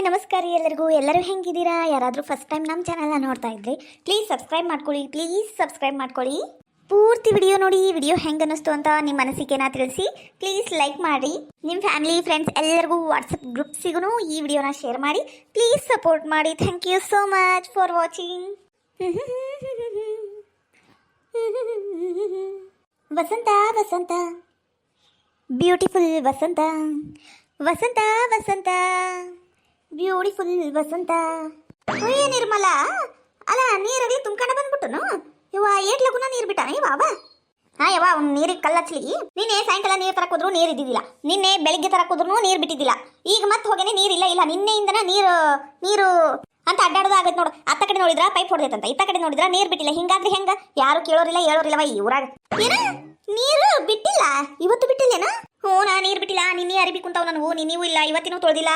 ನಮಸ್ಕಾರ ರೀ ಎಲ್ಲರೂ ಹೆಂಗಿದ್ದೀರಾ? ಯಾರಾದರೂ ಫಸ್ಟ್ ಟೈಮ್ ನಮ್ಮ ಚಾನಲ್ನ ನೋಡ್ತಾ ಇದ್ರಿ ಪ್ಲೀಸ್ ಸಬ್ಸ್ಕ್ರೈಬ್ ಮಾಡ್ಕೊಳ್ಳಿ. ಪೂರ್ತಿ ವಿಡಿಯೋ ನೋಡಿ, ವಿಡಿಯೋ ಹೆಂಗೆ ಅನ್ನಿಸ್ತು ಅಂತ ನಿಮ್ಮ ಮನಸ್ಸಿಗೆನ ತಿಳಿಸಿ. ಪ್ಲೀಸ್ ಲೈಕ್ ಮಾಡಿ. ನಿಮ್ಮ ಫ್ಯಾಮಿಲಿ ಫ್ರೆಂಡ್ಸ್ ಎಲ್ಲರಿಗೂ ವಾಟ್ಸಪ್ ಗ್ರೂಪ್ಸಿಗೂ ಈ ವಿಡಿಯೋನ ಶೇರ್ ಮಾಡಿ. ಪ್ಲೀಸ್ ಸಪೋರ್ಟ್ ಮಾಡಿ. Thank you so much for watching. Vasantha Vasantha beautiful Vasantha Vasantha Vasantha beautiful Vasantha. ಅಯ್ಯ ನಿರ್ಮಲ, ಅಲ್ಲ ನೀರಾಗಲಿ ತುಂಬ್ಕೊಂಡ ಬಂದ್ಬಿಟ್ಟನು. ಇವ ಏಟ್ ಲಗುನ ನೀರು ಬಿಟ್ಟಾನ ಇವ. ಹಾ ಯವ್ವ, ಅವ್ನು ನೀರಿಗೆ ಕಲ್ಲಚ್ಲಿ. ನಿನ್ನೆ ಸಾಯಂಕಾಲ ನೀರು ತರಕ್ ಹೋದ್ರು ನೀರು ಇದ್ದಿದ್ದಿಲ್ಲ, ನಿನ್ನೆ ಬೆಳಿಗ್ಗೆ ತರಕ್ ಹೋದ್ರು ನೀರು ಬಿಟ್ಟಿದ್ದಿಲ್ಲ, ಈಗ ಮತ್ತೆ ಹೋಗೇನೆ ನೀರಿಲ್ಲ. ಇಲ್ಲ ನಿನ್ನೆಯಿಂದನ ನೀರು ಅಂತ ಅಡ್ಡಾಡೋದು ಆಗೈತೆ ನೋಡು. ಅತ್ತ ಕಡೆ ನೋಡಿದ್ರ ಪೈಪ್ ಹೊಡೆದೈತಂತ, ಇತ್ತ ಕಡೆ ನೋಡಿದ್ರ ನೀರು ಬಿಟ್ಟಿಲ್ಲ. ಹಿಂಗಾದ್ರೆ ಹೆಂಗ? ಯಾರು ಕೇಳೋರಿಲ್ಲವ ಈ ಊರಾಗ. ಏನ ನೀರು ಬಿಟ್ಟಿಲ್ಲ? ಇವತ್ತು ಬಿಟ್ಟಿಲ್ಲೇನ? ಹ್ಞೂ, ನಾ ನೀರು ಬಿಟ್ಟಿಲ್ಲ. ನಿನ್ನೆ ಅರಿಬಿ ಕುಂತಾವ್ ನನಗೂ, ನೀವು ಇಲ್ಲ, ಇವತ್ತಿನೂ ತೊಳೆದಿಲ್ಲ.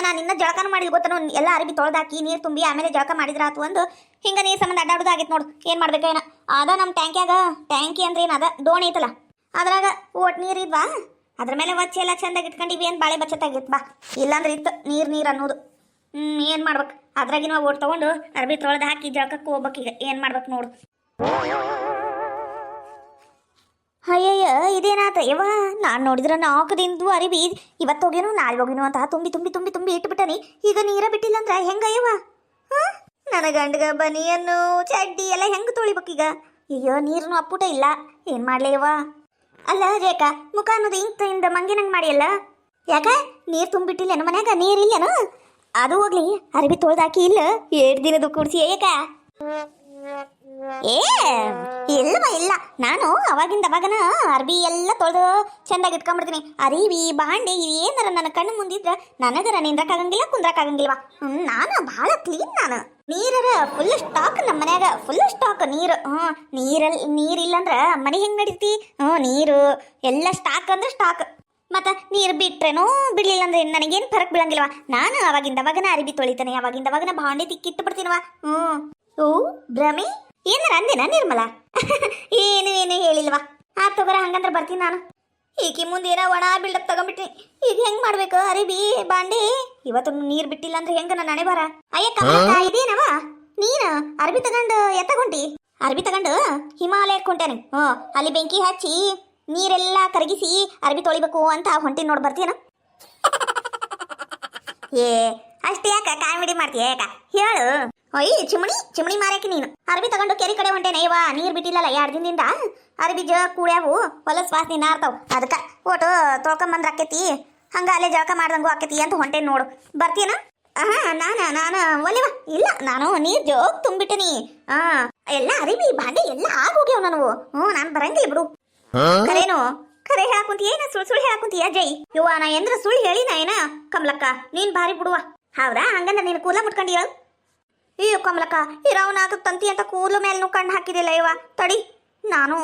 ನಾನು ಇನ್ನ ಜಳಕನ ಮಾಡಿದ್ ಗೊತ್ತನು, ಎಲ್ಲ ಅರಿಬಿ ತೊಳೆದಾಕಿ ನೀರು ತುಂಬಿ ಆಮೇಲೆ ಜಳಕ ಮಾಡಿದ್ರ ಆತು ಒಂದು ಹಿಂಗ ನೀರು ಸಂಬಂಧ ಅಡ್ಡಾಡೋದು ಆಗೈತೆ ನೋಡು. ಏನು ಮಾಡ್ಬೇಕೇನ? ಅದ ನಮ್ಮ ಟ್ಯಾಂಕಿ ಅಂದ್ರೆ ಏನದ ದೋಣಿ ಐತಲ್ಲ, ಅದ್ರಾಗ ಓಟ್ ನೀರು ಇದ್ವಾ, ಅದ್ರ ಮೇಲೆ ವಚ್ಚಿ ಎಲ್ಲ ಚಂದಾಗಿ ಇಟ್ಕೊಂಡಿವಿ ಅಂತ ಬಾಳೆ ಬಚ್ಚತ್ತಾಗಿತ್ತು ಬಾ. ಇಲ್ಲಾಂದ್ರೆ ಇತ್ತು ನೀರು ಅನ್ನೋದು. ಏನು ಮಾಡ್ಬೇಕು? ಅದ್ರಾಗಿನ ಓಟ್ ತಗೊಂಡು ಅರ್ಬಿ ತೊಳೆದು ಹಾಕಿ ಜಳಕಕ್ಕೆ ಹೋಗ್ಬೇಕೀಗ. ಏನು ಮಾಡ್ಬೇಕು ನೋಡು. ಅಯ್ಯಯ್ಯ, ಇದೇನಾತ ಯವ್ವ? ನಾನು ನೋಡಿದ್ರೆ 4 ದಿನದ್ದು ಅರಿಬಿ ಇವತ್ತು ಹೋಗೇನು ನಾಳೆ ಹೋಗಿನು ಅಂತ ತುಂಬಿ ಇಟ್ಬಿಟ್ಟನಿ. ಈಗ ನೀರ ಬಿಟ್ಟಿಲ್ಲ ಅಂದ್ರೆ ಹೆಂಗಯ್ಯವ? ನನ್ನ ಗಂಡಗ ಬನಿಯನ್ನು ಚಡ್ಡಿ ಎಲ್ಲ ಹೆಂಗೆ ತೊಳಿಬೇಕೀಗ? ಅಯ್ಯೋ, ನೀರನ್ನು ಅಪ್ಪುಟ ಇಲ್ಲ. ಏನು ಮಾಡ್ಲೇಯವ್ವ? ಅಲ್ಲ ಜೇಕ, ಮುಖ ಅನ್ನೋದು ಇಂದ ಮಂಗಿನಂಗೆ ಮಾಡಿಯಲ್ಲ, ಯಾಕ? ನೀರು ತುಂಬಿಟ್ಟಿಲ್ಲೇನು ಮನ್ಯಾಗ? ನೀರಿಲ್ಲೇನು? ಅದು ಹೋಗ್ಲಿ, ಅರಿಬಿ ತೊಳ್ದಾಕಿ ಇಲ್ಲ 7 ದಿನದ್ದು ಕೂಡಿಸಿ ಏಕ? ಇಲ್ಲ, ನಾನು ಅವಾಗಿಂದವಾಗನ ಅರ್ಬಿ ಎಲ್ಲ ತೊಳೆದು ಚಂದಾಗಿ ಇಟ್ಕೊಂಡ್ಬಿಡ್ತೀನಿ. ಅರಿವಿ ಬಾಂಡೆ ಏನಾರ ನನ್ನ ಕಣ್ಣು ಮುಂದಿದ್ರ ನನಗರ ನಿಂದ್ರಕ್ಕಾಗಂಗಿಲ್ಲ, ಕುಂದ್ರಕ್ಕಾಗಂಗಿಲ್ವಾ. ನಾನು ಭಾಳ ಕ್ಲೀನ್. ನಾನು ನೀರರ ಫುಲ್ ಸ್ಟಾಕ್ ನಮ್ಮ ಮನ್ಯಾಗ, ಫುಲ್ ಸ್ಟಾಕ್ ನೀರು. ನೀರಿಲ್ಲಂದ್ರ ಮನೆ ಹೆಂಗೆ ನಡೀತಿ? ನೀರು ಎಲ್ಲ ಸ್ಟಾಕ್ ಅಂದ್ರೆ ಸ್ಟಾಕ್. ಮತ್ತು ನೀರು ಬಿಟ್ರೇನೋ ಬಿಡಲಿಲ್ಲ ಅಂದ್ರೆ ನನಗೇನು ಫರಕ್ ಬೀಳಂಗಿಲ್ವಾ. ನಾನು ಅವಾಗಿಂದವಾಗನ ಅರಿಬಿ ತೊಳಿತಾನೆ, ಅವಾಗಿಂದವಾಗನ ಬಾಂಡೆ ತಿಕ್ಕಿಟ್ಟು ಬಿಡ್ತೀನವ. ಓ ಭ್ರಮೆ, ಏನಾರ ಅಂದೇನ ನಿರ್ಮಲ? ಏನು ಹೇಳಿಲ್ವಾ? ತಗೋರ, ಹಂಗಂದ್ರೆ ಬರ್ತೀನಿ ನಾನು. ಈಕಿ ಮುಂದೆ ಏನೋ ಒಣ ಬಿಲ್ಡಪ್ ತಗೊಂಡ್ಬಿಟ್ರಿ. ಈಗ ಹೆಂಗ್ ಮಾಡ್ಬೇಕು? ಅರಿಬಿ ಬಾಂಡೆ ಇವತ್ತು ನೀರು ಬಿಟ್ಟಿಲ್ಲ ಅಂದ್ರೆ ಹೆಂಗ ನನ್ನ ಹಣೆ ಬಾರ? ಅಯ್ಯಕ್ಕ, ಇದೇನವ ನೀನು ಅರ್ಬಿ ತಗೊಂಡು ಎತ್ತಗೊಂಟಿ? ಅರ್ಬಿ ತಗೊಂಡು ಹಿಮಾಲಯಕ್ಕೆ ಹೊಂಟೇನೆ. ಅಲ್ಲಿ ಬೆಂಕಿ ಹಚ್ಚಿ ನೀರೆಲ್ಲ ಕರಗಿಸಿ ಅರ್ಬಿ ತೊಳಿಬೇಕು ಅಂತ ಹೊಂಟಿ ನೋಡಿ. ಬರ್ತೀನ? ಅಷ್ಟೇ ಯಾಕ ಕಾಮಿಡಿ ಮಾಡ್ತೀಯ? ಯಾಕ ಹೇಳು. ಅಯ್ಯ ಚಿಮಣಿ ಮಾರಕ್ಕೆ ನೀನು ಅರ್ಬಿ ತಗೊಂಡು ಕೆರೆ ಕಡೆ ಹೊಂಟೇನೆ. ಇವ ನೀರು ಬಿಟ್ಟಿಲ್ಲಲ್ಲ 2 ದಿನದಿಂದ. ಅರ್ಬಿ ಕೂಡ್ಯಾವು ಹೊಲಸ್ ವಾಸನೆ ನಾರ್ತಾವ್. ಅದಕ್ಕೆ ಓಟು ತೊಳ್ಕೊಂಬಂದ್ರೆ ಆಕೈತಿ, ಹಂಗ ಅಲ್ಲೇ ಜಳಕ ಮಾಡ್ದಂಗೂ ಆಕೈತಿ ಅಂತ ಹೊಂಟೇನೆ ನೋಡು. ಬರ್ತೀನ? ನಾನು ಒಲಿವ ಇಲ್ಲ, ನಾನು ನೀರು ಜೋಗ್ ತುಂಬಿಟ್ಟನಿ. ಎಲ್ಲ ಅರಿಬಿ ಬಾಂಡೆ ಎಲ್ಲ ಆಗೋಗ್ಯಾವ ನನವು. ನಾನು ಬರಂಗಿಲ್ಲ ಬಿಡು. ಕರೇನು ಕರೆ ಹೇಳಾಕುಂತೀಯ? ಏನ ಸುಳ್ಳು ಹೇಳಾಕುಂತೀಯ? ಜೈ ಇವ, ನಾ ಎಂದ್ರ ಸುಳ್ಳು ಹೇಳಿನ ಏನ? ಕಮಲಕ್ಕ, ನೀನ್ ಭಾರಿ ಬಿಡುವ. ಹೌದಾ? ಹಂಗಂದ್ರೆ ನೀನು ಕೂಲ ಮುಟ್ಕೊಂಡಿ ಹೇಳು. ಅಯ್ಯೋ ಕಮಲಕ್ಕ, ಇರಾವ್ 4 ತಂತಿ ಅಂತ ಕೂದಲು ಮೇಲೆ ಕಣ್ಣು ಹಾಕಿದಿಲ್ಲ ಇವ. ತಡಿ, ನಾನು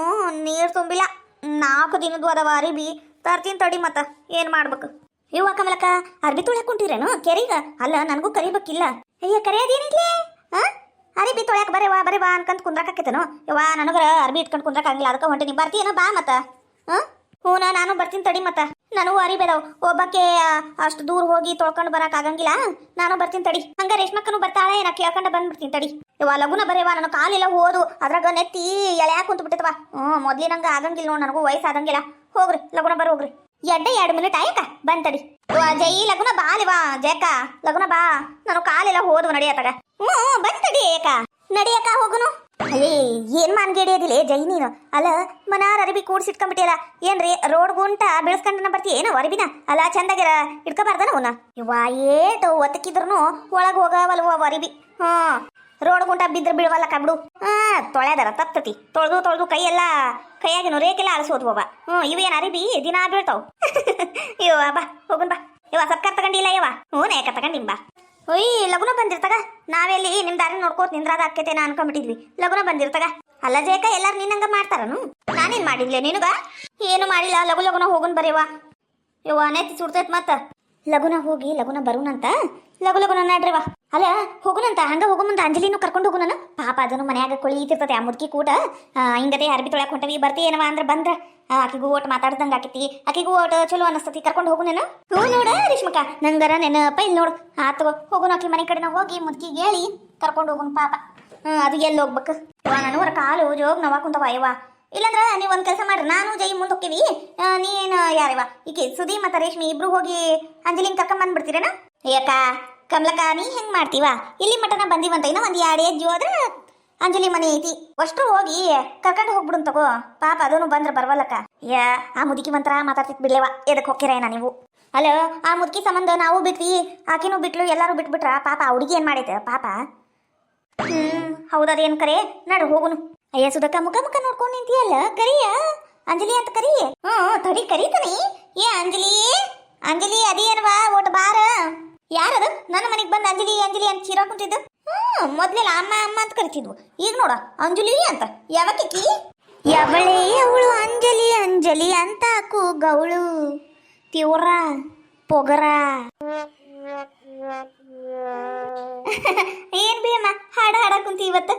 ನೀರು ತುಂಬಿಲ್ಲ, 4 ದಿನದ್ದು ಅದಾವ ಅರಿಬಿ. ತರ್ತೀನಿ ತಡಿ. ಮತ್ತ ಏನು ಮಾಡ್ಬೇಕು? ಇವ ಕಮಲಕ್ಕ, ಅರ್ಬಿ ತೊಳ್ಯಾಕ ಕುಂಟಿರೇನು ಕೆರಿಗ? ಅಲ್ಲ, ನನಗೂ ಕರಿಬೇಕಿಲ್ಲ. ಅಯ್ಯ, ಕರೆಯೋದೇನಿಲ್ಲ. ಅರಿಬಿ ತೊಳ್ಯಾಕ ಬರೇವಾ ಅನ್ಕಂತ ಕುಂದ್ರಾಕತ್ತೇನು? ಇವ ನನಗರ ಅರ್ಬಿ ಇಟ್ಕೊಂಡು ಕುಂದ್ರಾಕಂಗಿಲ್ಲ, ಅದಕ್ಕೆ ಹೊಂಟೀನಿ. ಬರ್ತೀಯನ? ಬಾ ಮತ್ತ. ಹ್ಞೂ, ನಾನು ಬರ್ತೀನಿ ತಡಿ. ಮತ್ತ ನನಗೂ ಅರಿಬೇದವು, ಒಬ್ಬಕ್ಕೆ ಅಷ್ಟು ದೂರ ಹೋಗಿ ತೊಳ್ಕೊಂಡು ಬರಕ್ ಆಗಂಗಿಲ್ಲ. ನಾನು ಬರ್ತೀನಿ ತಡಿ. ಹಂಗ ರೇಷ್ಮಕ್ಕನು ಬರ್ತಾಳೆ, ನಾ ಕೇಳ್ಕೊಂಡ ಬಂದ್ಬಿಡ್ತೀನಿ ತಡಿ. ಇವ ಲಗುನ ಬರೇವಾ, ನನ್ನ ಕಾಲೆಲ್ಲ ಹೋದು ಅದ್ರಾಗ ನೆತ್ತಿ ಎಳೆಯಾಕ ಕುಂತು ಬಿಟ್ಟಿತವ. ಮೊದ್ಲಿನಂಗ ಆಗಂಗಿಲ್ಲ ನೋಡು, ನನಗೂ ವಯಸ್ಸಾಗಂಗಿಲ್ಲ. ಹೋಗ್ರಿ ಲಗುನ ಹೋಗ್ರಿ. 2 ಮಿನಿಟ್ ಆಯಕ ಬಂದ್ ತಡಿ. ಜೈ ಲಗುನ ಬಾ ಅಲಿವಾ. ಜೇಕ ಲಗುನ ಬಾ, ನಾನು ಕಾಲೆಲ್ಲ ಹೋದ್ವು ನಡಿಯತ್ತಾಗ. ಬಂದ್ ತಡಿ ಏಕ, ನಡಿಯಕ್ಕ ಹೋಗುನು. ಅಯ್ಯೇ, ಏನ್ ಮಾನ್ಗೇಡಿಯದಿಲ್ಲ ಜೈ ನೀನು? ಅಲ್ಲ, ಮನಾರ್ ಅರಿಬಿ ಕೂಡ್ಸಿಟ್ಕೊಂಡ್ಬಿಟ್ಟಿಯಲ್ಲ, ಏನ್ರಿ ರೋಡ್ ಗುಂಟ ಬೆಳೆಸ್ಕೊಂಡನ ಬರ್ತೀಯ ಏನೋ ಅರಿಬಿನ? ಅಲ್ಲ, ಚಂದಾಗಿರ ಇಟ್ಕೋಬಾರ್ದನ ಅವನ್ನ? ಇವ ಏಟು ಒತ್ತಕಿದ್ರು ಒಳಗೆ ಹೋಗವಲ್ವ ಅರಿಬಿ. ರೋಡ್ ಗುಂಟ ಬಿದ್ರೆ ಬಿಡವಲ್ಲ ಕಬ್ಡು. ತೊಳೆದಾರ ತಪ್ತತಿ, ತೊಳೆದು ಕೈಯಾಗಿನ ರೇಕೆಲ್ಲ ಅಳಸೋದ್ವ. ಇವೇನು ಅರಿಬಿ ದಿನ ಬೀಳ್ತಾವ್. ಇವ ಬಾ ಹೋಗುನ್ ಬಾ. ಇವ ಸತ್ಕಾರ ತಗೊಂಡಿಲ್ಲ ಇವ? ನೇಕ ತಗೊಂಡಿಂಬ. ಒಯ್ ಲಗುನ ಬಂದಿರ್ತಗ, ನಾವೆಲ್ಲಿ ನಿಮ್ ದಾರಿ ನೋಡ್ಕೋತ ನಿಂದ್ರಾದ ಆಕೈತೆ ನಾ ಅನ್ಕೊಂಡ್ಬಿಟ್ಟಿದ್ವಿ. ಲಗುನ ಬಂದಿರ್ತಗ. ಅಲ್ಲ ಜೇಕ, ಎಲ್ಲಾರು ನಿನ್ನಂಗ ಮಾಡ್ತಾರನು? ನಾನೇನ್ ಮಾಡಿದ್ಲೆ ನಿನಗ? ಏನು ಮಾಡಿಲ್ಲ. ಲಗುನ ಹೋಗುನ್ ಬರೇವಾ. ಇವ ನೆತ್ತಿ ಸುಡ್ತೈತ್. ಮತ್ತ ಲಗುನ ಹೋಗಿ ಲಗುನ ಬರುನಂತ. ಲಗುನ ನಡ್ರಿವಾ. ಅಲ್ಲ ಹೋಗುನಂತ ಹಂಗ ಹೋಗು ಮುಂದೆ ಅಂಜಲಿನೂ ಕರ್ಕೊಂಡು ಹೋಗು ನಾನು ಪಾಪ ಅದನ್ನು ಮನ್ಯಾಗ ಕೊಳಿತಿರ್ತದೆ ಆ ಮುದುಕಿ ಕೂಟ ಹಿಂಗದೆ ಅರ್ಬಿ ತೊಳ್ಯಾಕ ಹೊಂಟವಿ ಬರ್ತಿ ಏನವ ಅಂದ್ರೆ ಬಂದ್ರ ಆಕಿಗೂ ಓಟ್ ಮಾತಾಡ್ದಂಗೆ ಆಕೈತಿ ಆಕಿಗೂ ಓಟ್ ಚಲೋ ಅನಸ್ತತಿ ಕರ್ಕೊಂಡು ಹೋಗು ನಾನು ಹ್ಞೂ ನೋಡ ರೇಷ್ಮಕ್ಕ ನಂಗರ ನೆನಪ ಇಲ್ಲಿ ನೋಡು ಆತು ಹೋಗುನು ಆಕಿ ಮನೆ ಕಡೆ ನಾವು ಹೋಗಿ ಮುದುಕಿಗೆ ಹೇಳಿ ಕರ್ಕೊಂಡು ಹೋಗುನು ಪಾಪ ಅದು ಎಲ್ಲಿ ಹೋಗ್ಬೇಕು ನನವರ ಕಾಲು ಜೋಗ್ ನೋವಾ ಕುಂತವ ಅಯ್ಯವ ಇಲ್ಲಾಂದ್ರ ನೀವು ಒಂದು ಕೆಲಸ ಮಾಡ್ರಿ ನಾನು ಜೈ ಮುಂದೆ ಹೋಗ್ತೀವಿ ನೀನು ಯಾರವ ಈಕೆ ಸುದಿ ಮತ್ತು ರೇಷ್ಮಿ ಇಬ್ರು ಹೋಗಿ ಅಂಜಲಿನ ಕರ್ಕೊಂಡ್ ಬಂದ್ಬಿಡ್ತೀರೇನ ಯಾಕ ಕಮಲಕ್ಕ ನೀ ಹೆಂಗ್ ಮಾಡ್ತೀವ ಇಲ್ಲಿ ಮಟನ ಬಂದಿವಂತ ಇನ್ನೂ ಒಂದು 2 ಹೆಜ್ಜೆ ಹೋದ್ರೆ ಅಂಜಲಿ ಮನೆ ಐತಿ ಅಷ್ಟು ಹೋಗಿ ಕರ್ಕೊಂಡು ಹೋಗ್ಬಿಡುನ್ ತಗೋ ಪಾಪ ಅದನ್ನು ಬಂದ್ರೆ ಬರವಲ್ಲಕ್ಕ ಯಾ ಆ ಮುದುಕಿ ಮಂತ್ರ ಮಾತಾಡ್ತಿತ್ ಬಿಡ್ಲೇವ ಎದಕ್ಕೆ ಹೋಗ್ತೀರೇನ ನೀವು ಅಲ್ಲ ಆ ಮುದುಕಿ ಸಂಬಂಧ ನಾವು ಬಿಟ್ವಿ ಆಕಿನೂ ಬಿಟ್ಲು ಎಲ್ಲರೂ ಬಿಟ್ಬಿಟ್ರ ಪಾಪ ಆ ಹುಡುಗಿ ಏನ್ ಮಾಡೈತೆ ಪಾಪ ಹೌದದೇನು ಕರೆ ನಡು ಹೋಗುನು ಅಯ್ಯ ಸುಧಕ್ಕ ಮುಖ ಮುಖ ನೋಡ್ಕೊಂಡು ನಿಂತಿಯಲ್ಲ ಕರಿಯ ಅಂಜಲಿ ಅಂತ ಕರಿ ತಡಿ ಕರೀತಾನಿ ಏ ಅಂಜಲಿ ಅಂಜಲಿ ಅದೇನವಾ ಒಟ್ಟು ಬಾರ ಯಾರದು ನನ್ನ ಮನೆಗೆ ಬಂದು ಅಂಜಲಿ ಅಂಜಲಿ ಅಂತ ಚೀರಾ ಕುಂತಿದ್ದು ಮೊದ್ಲೆಲ್ಲ ಅಮ್ಮ ಅಮ್ಮ ಅಂತ ಕರಿತಿದ್ವು ಈಗ ನೋಡ ಅಂಜಲಿ ಅಂತ ಯಾವಕ್ಕಿ ಯಾವಳೇ ಅವಳು ಅಂಜಲಿ ಅಂಜಲಿ ಅಂತ ಕೂಗವಳು ತೀವ್ರ ಪೊಗರ ಏನ್ ಬೇಮ್ಮ ಹಾಡ ಹಾಡಕುಂತಿ ಇವತ್ತು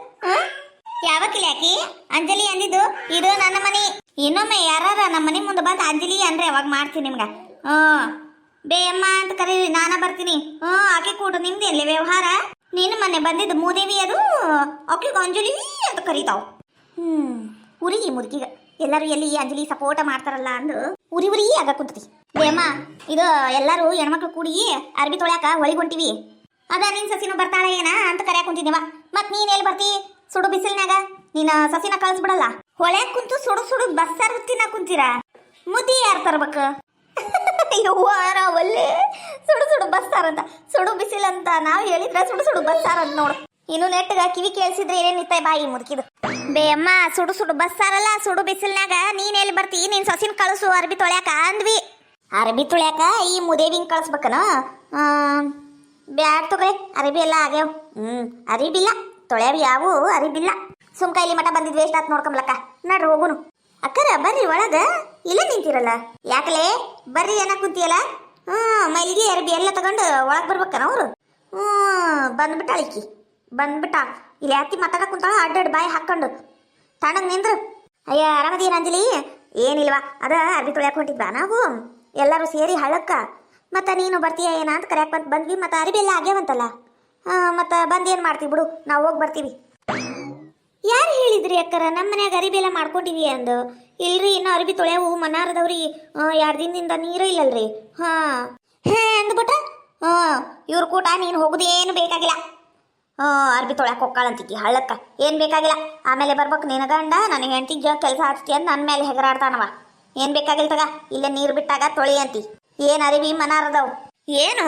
ಯಾವಕ್ಕಿಲ್ಲ ಯಾಕಿ ಅಂಜಲಿ ಅಂದಿದ್ದು ಇದು ನನ್ನ ಮನೆ ಇನ್ನೊಮ್ಮೆ ಯಾರ ನಮ್ಮ ಮನೆ ಮುಂದೆ ಬಂದು ಅಂಜಲಿ ಅಂದ್ರೆ ಅವಾಗ ಮಾಡ್ತೀನಿ ನಿಮ್ಗ ಬೇಯಮ್ಮ ಅಂತ ಕರೀರಿ ನಾನ ಬರ್ತೀನಿ ಆಕೆ ಕೂಡ ನಿಮ್ದು ಎಲ್ಲಿ ವ್ಯವಹಾರ ನೀನು ಮೊನ್ನೆ ಬಂದಿದ್ದು ಮೂದೇವಿ ಅದು ಆಕೆಗೆ ಅಂಜಲಿ ಅಂತ ಕರೀತಾವ್ ಉರಿಗೆ ಮುದುಕಿಗ ಎಲ್ಲರೂ ಎಲ್ಲಿ ಅಂಜಲಿ ಸಪೋರ್ಟ ಮಾಡ್ತಾರಲ್ಲ ಅಂದು ಉರಿ ಉರಿ ಆಗ ಕುಂತತಿ ಬೇಯಮ್ಮ ಇದು ಎಲ್ಲರೂ ಹೆಣ್ಮಕ್ಳು ಕೂಡಿ ಅರ್ಬಿ ತೊಳ್ಯಾಕ ಹೊಳಿಗೆ ಹೊಂಟಿವಿ ಅದ ನಿನ್ ಸಸಿನೂ ಬರ್ತಾಳೆ ಏನ ಅಂತ ಕರ್ಯಾಕ ಕುಂತಿದ್ದೀವ ಮತ್ ನೀನ್ ಎಲ್ಲಿ ಬರ್ತಿ ಸುಡು ಬಿಸಿಲ್ನಾಗ ನೀನ ಸಸಿನ ಕಳಿಸ್ಬಿಡಲ್ಲ ಹೊಳ್ಯಾಕ ಕುಂತು ಸುಡು ಸುಡು ಬಸ್ಸಾರು ತಿನ್ನ ಕುಂತೀರಾ ಮುದ್ದಿ ಯಾರು ತರ್ಬೇಕ ನಾವಲ್ಲೇ ಸುಡು ಸುಡು ಬಸ್ಸಾರಂತ ಸುಡು ಬಿಸಿಲಂತ ನಾವು ಹೇಳಿದ್ರೆ ಸುಡು ಸುಡು ಬಸ್ಸಾರಂತ ನೋಡು ಇನ್ನು ನೆಟ್ಟಗ ಕಿವಿ ಕೇಳಿಸಿದ್ರೆ ಏನೇನಿತ್ತ ಬಾಯಿ ಮುದುಕಿದು ಬೇಯಮ್ಮ ಸುಡು ಸುಡು ಬಸ್ಸಾರಲ್ಲ ಸುಡು ಬಿಸಿಲ್ನಾಗ ನೀನ್ ಎಲ್ಲಿ ಬರ್ತಿ ನೀನ್ ಸಸಿನ ಕಳಿಸು ಅರ್ಬಿ ತೊಳ್ಯಾಕ ಅಂದ್ವಿ ಅರ್ಬಿ ತೊಳ್ಯಾಕ ಈ ಮುದೇವಿಂಗ್ ಕಳಿಸ್ಬೇಕನ ಬ್ಯಾಡ್ ತಗೊಳ್ಳಿ ಅರಿಬಿ ಎಲ್ಲ ಆಗ್ಯಾವ ಅರಿಬಿಲ್ಲ ತೊಳ್ಯಾವಿ ಯಾವು ಅರಿಬಿಲ್ಲ ಸುಮ್ಕ ಇಲ್ಲಿ ಮಠ ಬಂದಿದ್ ವೇಸ್ಟ್ ಆತ್ ನೋಡ್ಕೊಂಬ್ಲಕ್ಕ ನಡ್ರಿ ಹೋಗುನು ಅಕ್ಕರ ಬರ್ರಿ ಒಳಗ ಇಲ್ಲ ನಿಂತಿರಲ್ಲ ಯಾಕಲೇ ಬರ್ರಿ ಏನ ಕುಂತಿಯಲ್ಲ ಮೈಲಿಗೆ ಅರಬಿ ಎಲ್ಲ ತಗೊಂಡು ಒಳಗ್ ಬರ್ಬೇಕನ ಅವ್ರು ಬಂದ್ಬಿಟ್ಟಾಳಿಕ್ಕಿ ಬಂದ್ಬಿಟ್ಟ ಇಲ್ಲಿ ಅತ್ತಿ ಮಾತಾಡಕ್ ಕುಂತಾಳ ಅಡ್ಡಾಡ್ ಬಾಯಿ ಹಾಕೊಂಡು ತಣ್ಣಗ್ ನಿಂದ್ರು ಅಯ್ಯ ಆರಾಮದೀನ ಅಂಜಲಿ ಏನಿಲ್ವಾ ಅದ ಅರ್ಬಿ ತೊಳ್ಯಾಕ ಹೊಂಟಿದ್ವಾ ನಾವು ಎಲ್ಲರೂ ಸೇರಿ ಹಳ್ಳಕ್ಕ ಮತ್ತ ನೀನು ಬರ್ತೀಯ ಏನ ಅಂತ ಕರ್ಯಾಕ್ ಬಂದ್ವಿ ಮತ್ತೆ ಅರಿಬಿ ಎಲ್ಲ ಆಗ್ಯಾವಂತಲ್ಲ ಮತ್ತೆ ಬಂದು ಏನು ಮಾಡ್ತೀವಿ ಬಿಡು ನಾವು ಹೋಗಿ ಬರ್ತೀವಿ ಯಾರು ಹೇಳಿದ್ರಿ ಅಕ್ಕರ ನಮ್ಮ ಮನ್ಯಾಗ ಅರಿಬಿ ಎಲ್ಲ ಮಾಡ್ಕೊಂಡಿವಿ ಅಂದು ಇಲ್ರಿ ಇನ್ನು ಅರಿಬಿ ತೊಳೆಯವು ಮನಾರದವ್ರಿ 2 ದಿನದಿಂದ ನೀರು ಇಲ್ಲಲ್ರಿ ಅಂದ್ಬಿಟ್ಟ ಇವ್ರ ಕೂಟ ನೀನು ಹೋಗುದೇನು ಬೇಕಾಗಿಲ್ಲ ಅರ್ಬಿ ತೊಳ್ಯಾಕ ಹೋಗ್ಕಾಳಂತಿಕ್ಕಿ ಹಳ್ಳಕ್ಕ ಏನು ಬೇಕಾಗಿಲ್ಲ ಆಮೇಲೆ ಬರ್ಬೇಕು ನಿನ್ನ ಗಂಡ ನನಗೆ ಹೆಂಡತಿಗೆ ಕೆಲಸ ಹಚ್ತಿ ಅಂತ ನನ್ನ ಮೇಲೆ ಹೆಗರಾಡ್ತಾನವ ಏನು ಬೇಕಾಗಿಲ್ಲ ತಗ ಇಲ್ಲೇ ನೀರು ಬಿಟ್ಟಾಗ ತೊಳಿ ಅಂತಿ ಏನು ಅರಿಬಿ ಮನಾರದವು ಏನು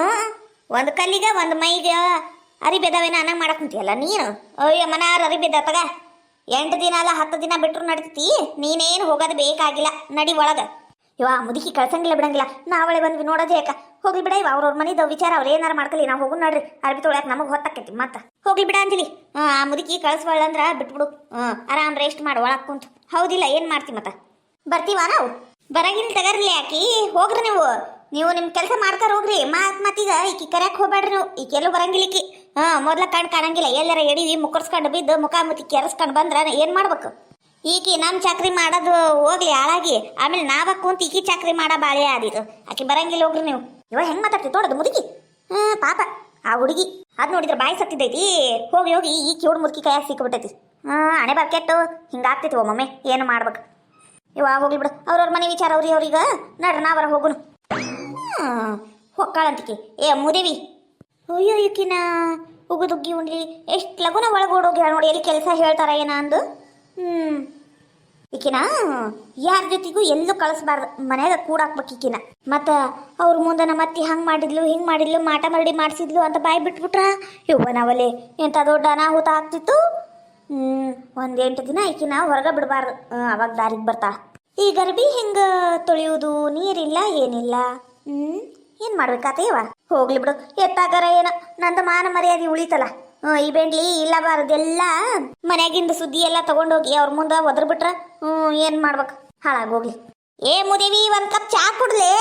ಒಂದು ಕಲ್ಲಿಗೆ ಒಂದು ಮೈಗೆ ಅರಿಬೆದವೇನ ಅನ್ನಂಗೆ ಮಾಡಕ್ ಕುಂತಿಯಲ್ಲ ನೀನು ಅಯ್ಯ ಮನಾರ ಅರಿಬೆದ ತಗ 8 ದಿನ ಅಲ್ಲ 10 ದಿನ ಬಿಟ್ಟರು ನಡ್ತೀತಿ ನೀನೇನು ಹೋಗೋದು ಬೇಕಾಗಿಲ್ಲ ನಡಿ ಒಳಗ ಇವ ಮುದುಕಿ ಕಳ್ಸಂಗಿಲ್ಲ ಬಿಡಂಗಿಲ್ಲ ನಾವಳೆ ಬಂದ್ವಿ ನೋಡೋದು ಯಾಕ ಹೋಗ್ಲಿ ಬಿಡ ಇವ ಅವ್ರವ್ರ ಮನಿದ ವಿಚಾರ ಅವ್ರು ಏನಾರು ಮಾಡ್ಕಲಿ ನಾವು ಹೋಗು ನೋಡ್ರಿ ಅರ್ಬಿ ತೊಳ್ಯಾಕ ನಮಗೆ ಹೊತ್ತಾಕೈತಿ ಮತ್ತೆ ಹೋಗ್ಲಿ ಬಿಡ ಅಂಜಲಿ ಆ ಮುದುಕಿ ಕಳ್ಸವಳಂದ್ರ ಬಿಟ್ಬಿಡು ಆರಾಮ್ ರೆಸ್ಟ್ ಮಾಡಿ ಒಳಗೆ ಕುಂತು ಹೌದಿಲ್ಲ ಏನು ಮಾಡ್ತಿ ಮತ್ತೆ ಬರ್ತೀವ ನಾವು ಬರಂಗಿಲ್ಲ ತಗರ್ಲಿ ಯಾಕಿ ಹೋಗ್ರಿ ನೀವು ನಿಮ್ಮ ಕೆಲಸ ಮಾಡ್ತಾರ ಹೋಗ್ರಿ ಮತ್ತೀಗ ಈಕಿ ಕರ್ಯಾಕ್ ಹೋಗ್ಬೇಡ್ರಿ ನೀವು ಈಕೆಲ್ಲೂ ಬರಂಗಿಲ್ಲ ಈಕಿ ಮೊದ್ಲ ಕಣ್ ಕಾಣಂಗಿಲ್ಲ ಎಲ್ಲಾರ ಎಡಿವಿ ಮುಕ್ಕರ್ಸ್ಕೊಂಡು ಬಿದ್ದು ಮುಖ ಮುತ್ತಿ ಕೆರೆಸ್ಕೊಂಡು ಬಂದ್ರ ಏನು ಮಾಡ್ಬೇಕು ಈಕಿ ನಮ್ಮ ಚಾಕ್ರಿ ಮಾಡೋದು ಹೋಗ್ಲಿ ಹಾಳಾಗಿ ಆಮೇಲೆ ನಾವ ಕುಂತ ಈಕಿ ಚಾಕ್ರಿ ಮಾಡೋ ಬಾಳೆ ಆದಿದು ಆಕಿ ಬರಂಗಿಲ್ಲ ಹೋಗ್ರಿ ನೀವು ಇವ ಹೆಂಗ್ ಮಾತಾಡ್ತಿ ತೋಡದು ಮುದುಕಿ ಪಾಪ ಆ ಹುಡುಗಿ ಅದ್ ನೋಡಿದ್ರೆ ಬಾಯಿ ಸತ್ತಿದ್ದೈತಿ ಹೋಗಿ ಹೋಗಿ ಈ ಕಿವುಡ್ ಮುದುಕಿ ಕೈಯಾಗ ಸಿಕ್ಬಿಟ್ಟೈತಿ ಹಣೆ ಬರ್ಕೆಟ್ಟು ಹಿಂಗಾಗ್ತೈತಿ ಒಮ್ಮೊಮ್ಮೆ ಏನು ಮಾಡ್ಬೇಕು ಇವ ಹೋಗ್ಲಿ ಬಿಡು ಅವ್ರವ್ರ ಮನೆ ವಿಚಾರ ಅವ್ರಿಗೆ ನಡ್ರಿ ನಾವರ ಹೋಗುನು ಹೊಕ್ಕಾಳಂತಿಕೆ ಏ ಮುದೇವಿ ಅಯ್ಯೋ ಈಕಿನ ಉಗುದುಗ್ಗಿ ಉಂಡ್ಲಿ ಎಷ್ಟು ಲಗುನ ಒಳಗೋಡೋಗಿ ನೋಡಿ ಎಲ್ಲಿ ಕೆಲಸ ಹೇಳ್ತಾರ ಏನ ಅಂದು ಈಕಿನ ಯಾರ ಜೊತೆಗೂ ಎಲ್ಲೂ ಕಳಿಸ್ಬಾರ್ದು ಮನ್ಯಾಗ ಕೂಡಾಕ್ಬೇಕು ಈಕಿನ ಮತ್ತು ಅವ್ರ ಮುಂದೆ ನಮ್ಮ ಅತ್ತಿ ಹಂಗೆ ಮಾಡಿದ್ಲು ಹಿಂಗೆ ಮಾಡಿದ್ಲು ಮಾಟ ಮರಡಿ ಮಾಡಿಸಿದ್ಲು ಅಂತ ಬಾಯಿ ಬಿಟ್ಬಿಟ್ರ ಇವ್ವ ನಾವಲ್ಲಿ ಎಂಥ ದೊಡ್ಡ ಅನಾಹುತ ಆಗ್ತಿತ್ತು 1-8 ದಿನ ಈಕಿನ ಹೊರಗೆ ಬಿಡಬಾರ್ದು ಅವಾಗ ದಾರಿಗೆ ಬರ್ತಾ ಈ ಗರ್ಭಿ ಹಿಂಗೆ ತೊಳೆಯುವುದು ನೀರಿಲ್ಲ ಏನಿಲ್ಲ ಏನು ಮಾಡ್ಬೇಕಾತೇವ ಹೋಗ್ಲಿ ಬಿಡು ಎತ್ತಾಗಾರ ಏನ ನಂದು ಮಾನ ಮರ್ಯಾದೆ ಉಳಿತಲ್ಲ ಈ ಬೆಂಡ್ಲಿ ಇಲ್ಲಬಾರದೆಲ್ಲ ಮನ್ಯಾಗಿಂದ ಸುದ್ದಿ ಎಲ್ಲ ತಗೊಂಡೋಗಿ ಅವ್ರ ಮುಂದೆ ಒದ್ರ ಬಿಟ್ರ ಏನು ಮಾಡ್ಬೇಕು ಹಾಳಾಗೋಗ್ಲಿ ಏ ಮುದೇವಿ 1 ಕಪ್ ಚಾ ಕುಡ್ಲೆ